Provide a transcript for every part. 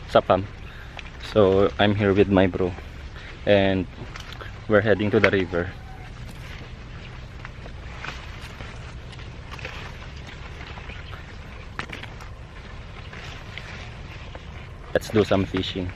Sapam. So I'm here with my bro and we're heading to the river. Let's do some fishing.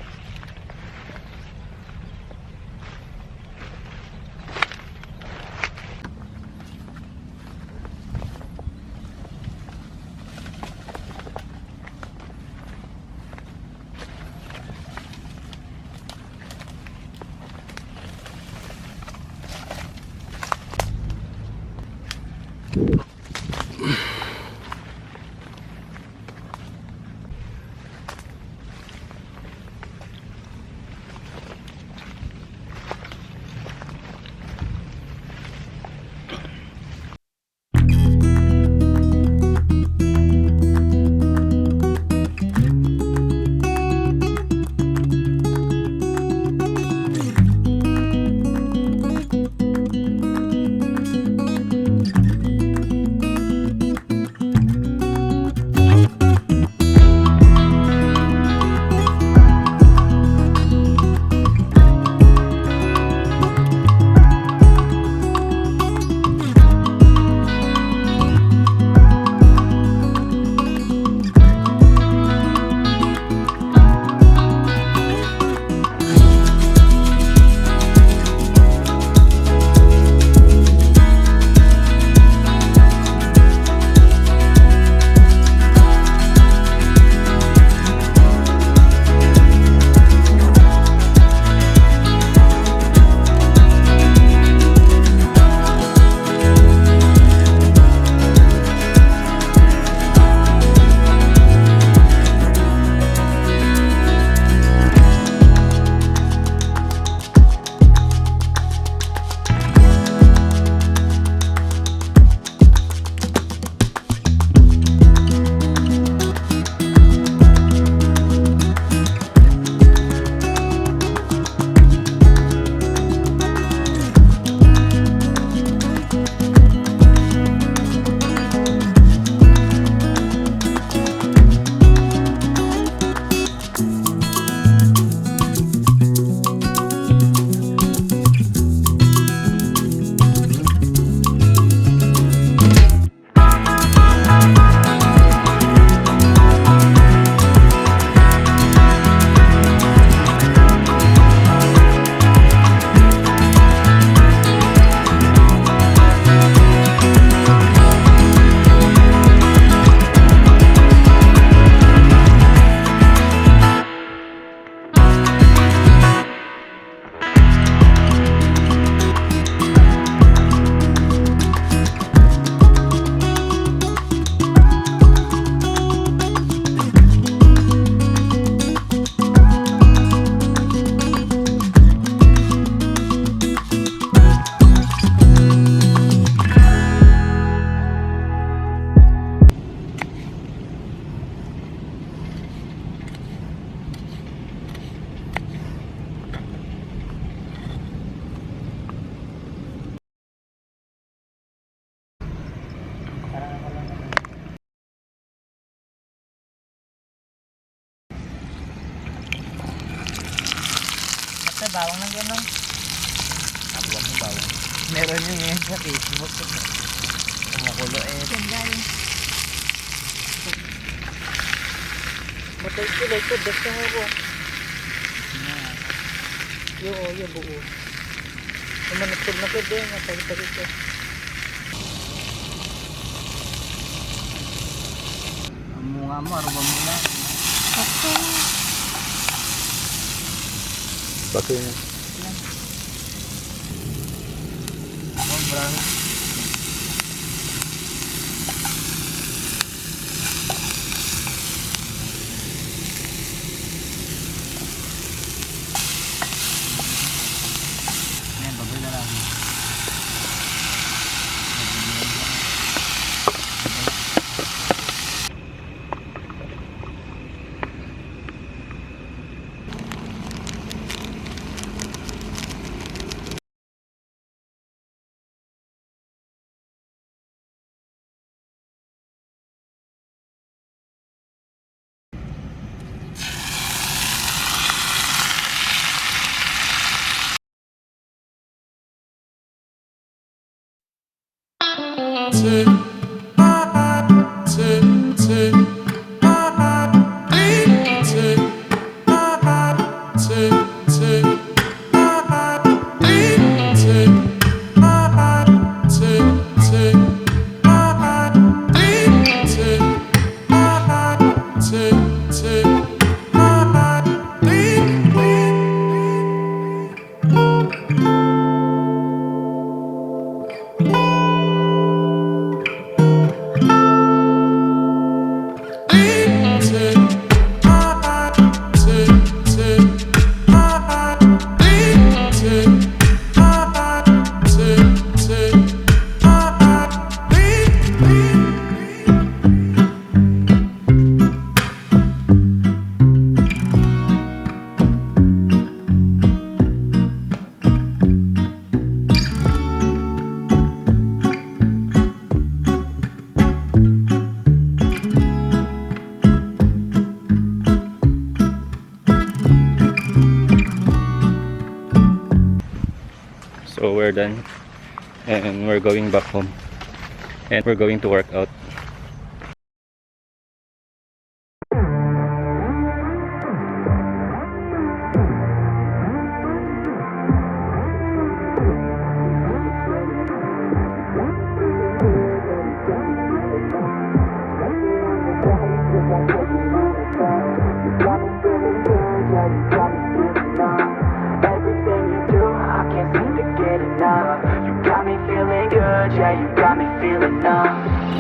Bawang ng gano'n. Abuan mo bawang. Meron yung ngayon sa Facebook. Kumukulo eh. Ganda. Matay sila ito. Basta ako. Yung buo. Kumanatog na ko din. Matay-tagit ko. Ang mga mo, aruba mo na. Bakit? Sobrang So we're done and we're going back home and we're going to work out.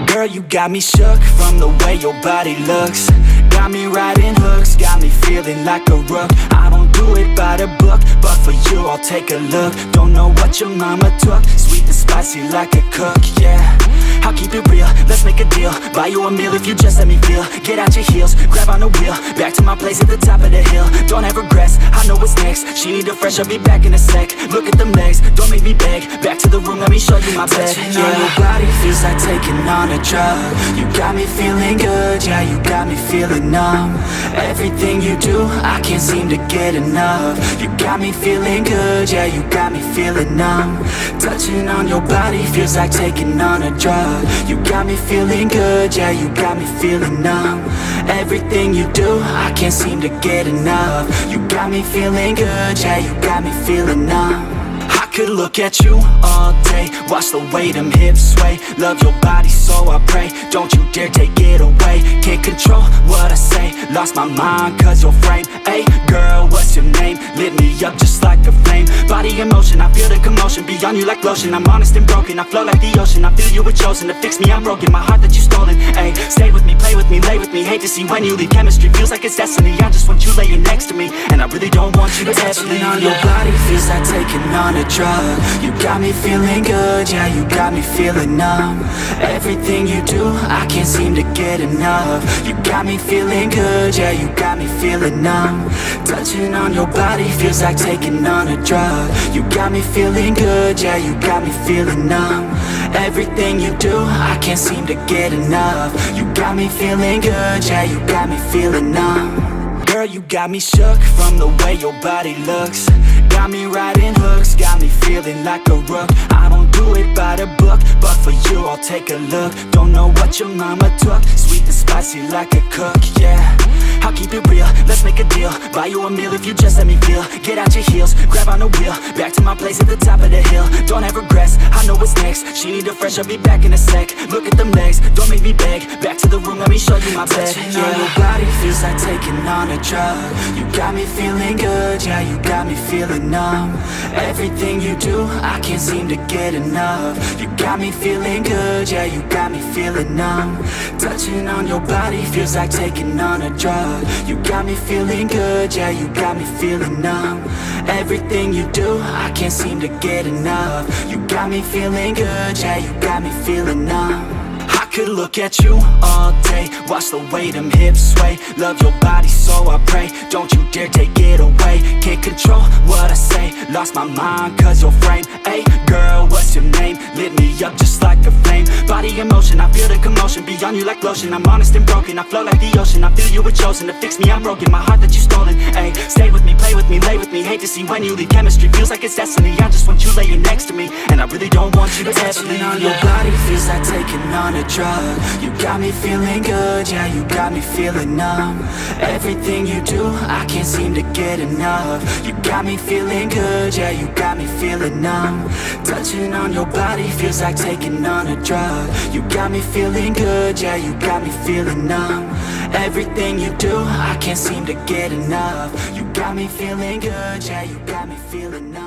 Girl, you got me shook from the way your body looks. Got me riding hooks, got me feeling like a rook. I don't do it by the book, but for you I'll take a look. Don't know what your mama took, sweet and spicy like a cook, yeah. I'll keep it real, let's make a deal. Buy you a meal if you just let me feel. Get out your heels, grab on the wheel. Back to my place at the top of the hill. Don't have regrets, I know what's next. She need a fresh, I'll be back in a sec. Look at them legs, don't make me beg. Back to the room, let me show you my bed. Yeah, your body feels like taking on a drug. You got me feeling good, yeah, you got me feeling numb. Everything you do, I can't seem to get enough. You got me feeling good, yeah, you got me feeling numb. Touching on your body feels like taking on a drug. You got me feeling good, yeah, you got me feeling numb. Everything you do, I can't seem to get enough. You got me feeling good, yeah, you got me feeling numb. I could look at you all day, watch the way them hips sway. Love your body, so I pray, don't you dare take it away. Can't control what I say, lost my mind cause your frame. Hey girl, what's your name? Lit me up just like a flame. Body in motion, I feel the commotion, be on you like lotion. I'm honest and broken, I flow like the ocean. I feel you were chosen to fix me, I'm broken. My heart that you stolen, hey. Stay with me, play with me, lay with me. Hate to see when you leave, chemistry feels like it's destiny. I just want you laying next to me, and I really don't want you to ever leave. On your body feels like taking on a drug. You got me feeling good, yeah, you got me feeling numb. Everything you do, I can't seem to get enough. You got me feeling good, yeah, you got me feeling numb. Touching on your body feels like taking on a drug. You got me feeling good, yeah, you got me feeling numb. Everything you do, I can't seem to get enough. You got me feeling good, yeah, you got me feeling numb. Girl, you got me shook from the way your body looks. Got me riding hooks, got me feeling like a rook. I don't do it by the book, but for you I'll take a look. Don't know what your mama took, sweet and spicy like a cook, yeah. I'll keep it real, let's make a deal. Buy you a meal if you just let me feel. Get out your heels, grab on the wheel. Back to my place at the top of the hill. Don't have regrets, I know what's next. She need a fresh, I'll be back in a sec. Look at them legs, don't make me beg. Back to the room, let me show you my bed. Yeah, your body feels like taking on a drug. You got me feeling good, yeah, you got me feeling numb. Everything you do, I can't seem to get enough. You got me feeling good, yeah, you got me feeling numb. Touching on your body feels like taking on a drug. You got me feeling good, yeah, you got me feeling numb. Everything you do, I can't seem to get enough. You got me feeling good, yeah, you got me feeling numb. I could look at you all day, watch the way them hips sway. Love your body, so I pray, don't you dare take it away. Can't control what I say, lost my mind cause your frame. Hey girl, what's your name? Lit me up just like a flame. Body in motion, I feel the commotion, be on you like lotion. I'm honest and broken, I flow like the ocean. I feel you were chosen to fix me, I'm broken. My heart that you stolen, hey. Stay with me, play with me, lay with me. Hate to see when you leave, chemistry feels like it's destiny. I just want you laying next to me, and I really don't want Touching on your body feels like taking on a drug. You got me feeling good, yeah, you got me feeling numb. Everything you do, I can't seem to get enough. You got me feeling good, yeah, you got me feeling numb. Touching on your body feels like taking on a drug. You got me feeling good, yeah, you got me feeling numb. Everything you do, I can't seem to get enough. You got me feeling good, yeah, you got me feeling numb.